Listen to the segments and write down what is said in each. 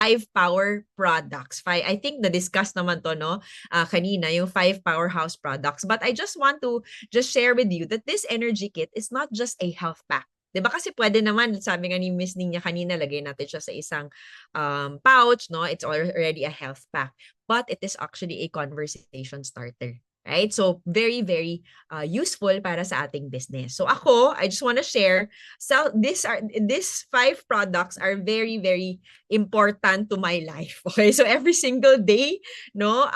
5 power products. I think na-discuss naman to, no? Kanina, yung 5 powerhouse products. But I just want to just share with you that this energy kit is not just a health pack. 'Di ba kasi pwede naman, sabi nga ni Miss Ninya kanina, lagay natin siya sa isang pouch, no? It's already a health pack. But it is actually a conversation starter. Right? So, very, very useful para sa ating business. So, I just want to share. So, these 5 products are very, very important to my life. Okay? So, every single day, no,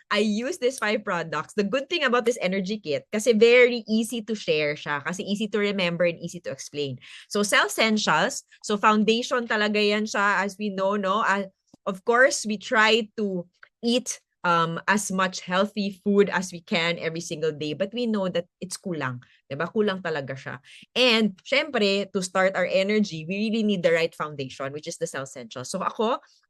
I use these 5 products. The good thing about this energy kit, kasi very easy to share siya, kasi easy to remember and easy to explain. So, Cell Essentials, so foundation talaga yan siya, as we know, no? Of course, we try to eat as much healthy food as we can every single day, but we know that it's kulang. Diba? Kulang talaga siya. And, syempre, to start our energy, we really need the right foundation, which is the Cell Essentials. So,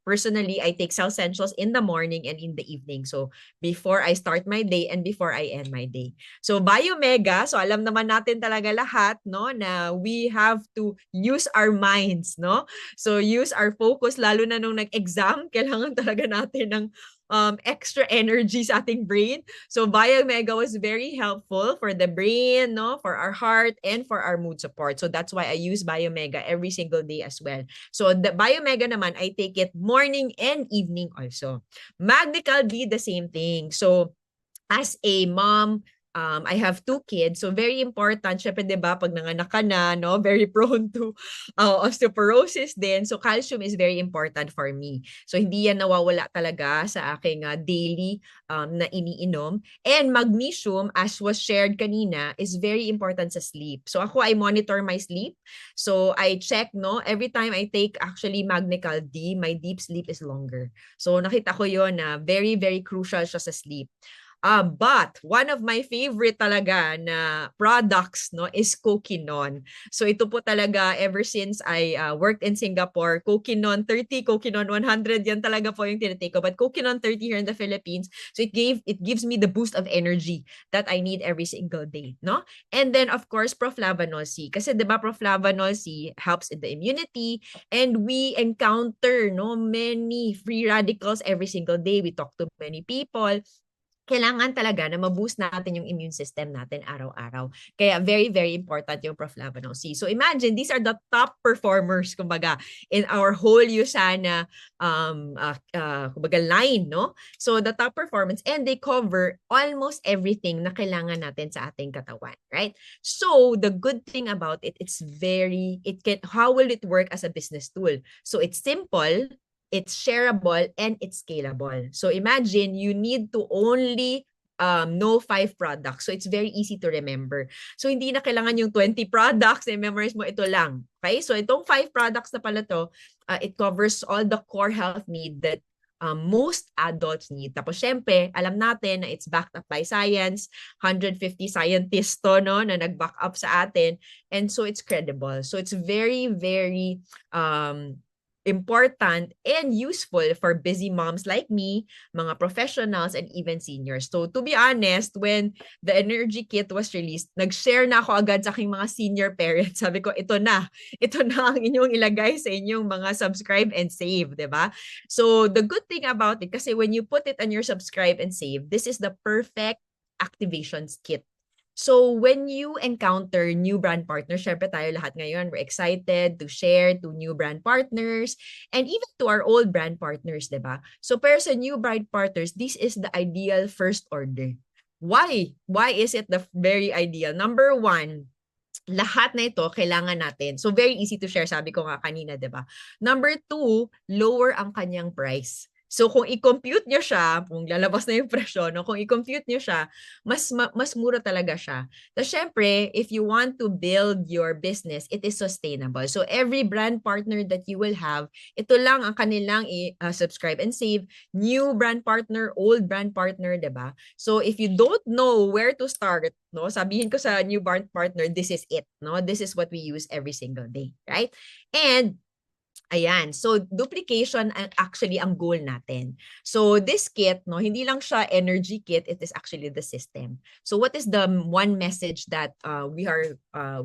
personally, I take Cell Essentials in the morning and in the evening. So, before I start my day and before I end my day. So, Biomega, so alam naman natin talaga lahat, no, na we have to use our minds, no? So, use our focus, lalo na nung nag-exam, kailangan talaga natin ng extra energy sa ating brain. So, Biomega was very helpful for the brain, no, for our heart, and for our mood support. So, that's why I use Biomega every single day as well. So, the Biomega naman, I take it morning and evening also. Magnical D, the same thing. So, as a mom, I have 2 kids. So, very important. Syempre, di ba, pag nanganak ka na, no, very prone to osteoporosis din. So, calcium is very important for me. So, hindi yan nawawala talaga sa aking daily na iniinom. And magnesium, as was shared kanina, is very important sa sleep. So, I monitor my sleep. So, I check, no, every time I take actually Magnical D, my deep sleep is longer. So, nakita ko yon na very, very crucial siya sa sleep. But one of my favorite talaga na products, no, is Cokinon. So ito po talaga ever since I worked in Singapore, Cokinon 30, Cokinon 100, yan talaga po yung tinitake ko. But Cokinon 30 here in the Philippines, so it gives me the boost of energy that I need every single day, no? And then of course Proflavanol C, kasi 'di ba Proflavanol C helps in the immunity, and we encounter, no, many free radicals every single day. We talk to many people. Kailangan talaga na ma-boost natin yung immune system natin araw-araw. Kaya very, very important yung Proflavanol C. So imagine, these are the top performers, kumbaga, in our whole USANA kumbaga line, no? So the top performance, and they cover almost everything na kailangan natin sa ating katawan, right? So the good thing about it, how will it work as a business tool? So it's simple, it's shareable, and it's scalable. So imagine you need to only know 5 products. So it's very easy to remember. So hindi na kailangan yung 20 products, memorize mo ito lang. Okay? So itong 5 products na pala to, it covers all the core health need that most adults need. Tapos syempre, alam natin na it's backed up by science, 150 scientists to, no, na nag-back up sa atin, and so it's credible. So it's very, very important and useful for busy moms like me, mga professionals, and even seniors. So to be honest, when the energy kit was released, nag-share na ako agad sa aking mga senior parents. Sabi ko, ito na ang inyong ilagay sa inyong mga subscribe and save, di ba? So the good thing about it, kasi when you put it on your subscribe and save, this is the perfect activations kit. So when you encounter new brand partners, syempre tayo lahat ngayon, we're excited to share to new brand partners and even to our old brand partners, diba? So para sa new brand partners, this is the ideal first order. Why? Why is it the very ideal? Number 1, lahat na ito kailangan natin. So very easy to share, sabi ko nga kanina, diba? Number 2, lower ang kanyang price. So kung i-compute nyo siya, kung lalabas na yung presyo, no? Kung i-compute nyo siya, mas mura talaga siya. Tapos syempre, if you want to build your business, it is sustainable. So every brand partner that you will have, ito lang ang kanilang subscribe and save. New brand partner, old brand partner, diba? So if you don't know where to start, no, sabihin ko sa new brand partner, this is it. No? This is what we use every single day. Right? And ayan. So, duplication actually ang goal natin. So, this kit, no, hindi lang siya energy kit, it is actually the system. So, what is the one message that we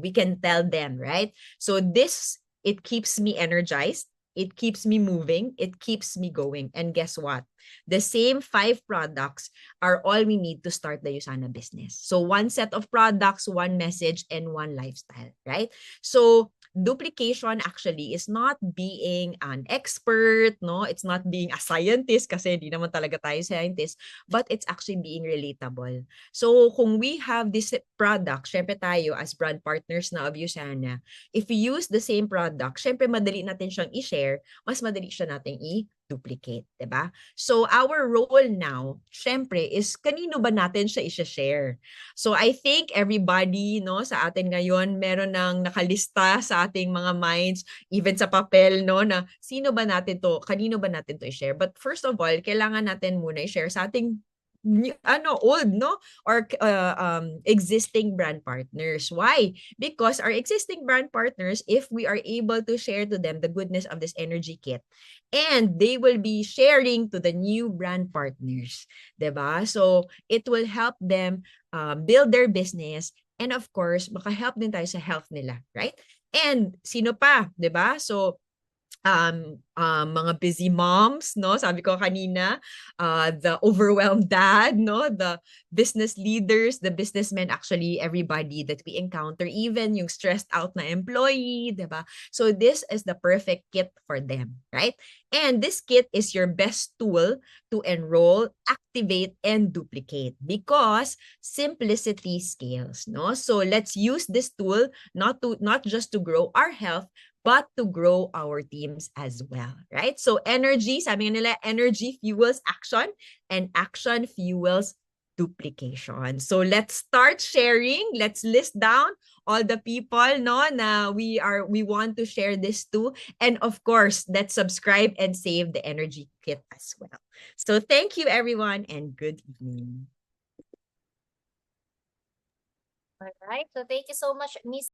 can tell them, right? So, it keeps me energized. it keeps me moving, it keeps me going. And guess what? The same 5 products are all we need to start the Usana business. So one set of products, one message, and one lifestyle, right? So duplication actually is not being an expert, no? It's not being a scientist kasi hindi naman talaga tayo scientist, but it's actually being relatable. So kung we have this product, syempre tayo as brand partners na of Usana, if we use the same product, syempre madali natin siyang i-share, mas madali siya nating i-duplicate, 'di ba? So our role now, syempre is kanino ba natin siya i-share? So I think everybody no sa atin ngayon meron nang nakalista sa ating mga minds, even sa papel no na sino ba natin to, kanino ba natin to i-share? But first of all, kailangan natin muna i-share sa ating old no or existing brand partners. Why? Because our existing brand partners, if we are able to share to them the goodness of this energy kit, and they will be sharing to the new brand partners, 'di ba? So it will help them build their business, and of course maka-help din tayo sa health nila, right? And sino pa, 'di ba? So mga busy moms, no? Sabi ko kanina, the overwhelmed dad, no? The business leaders, the businessmen, actually everybody that we encounter, even yung stressed out na employee, diba? So this is the perfect kit for them, right? And this kit is your best tool to enroll, activate, and duplicate because simplicity scales, no? So let's use this tool not just to grow our health, but to grow our teams as well, right? So energy, sabi nga nila, energy fuels action and action fuels duplication. So let's start sharing. Let's list down all the people no na we want to share this to, and of course, let's subscribe and save the energy kit as well. So thank you everyone and good evening. All right. So thank you so much, Miss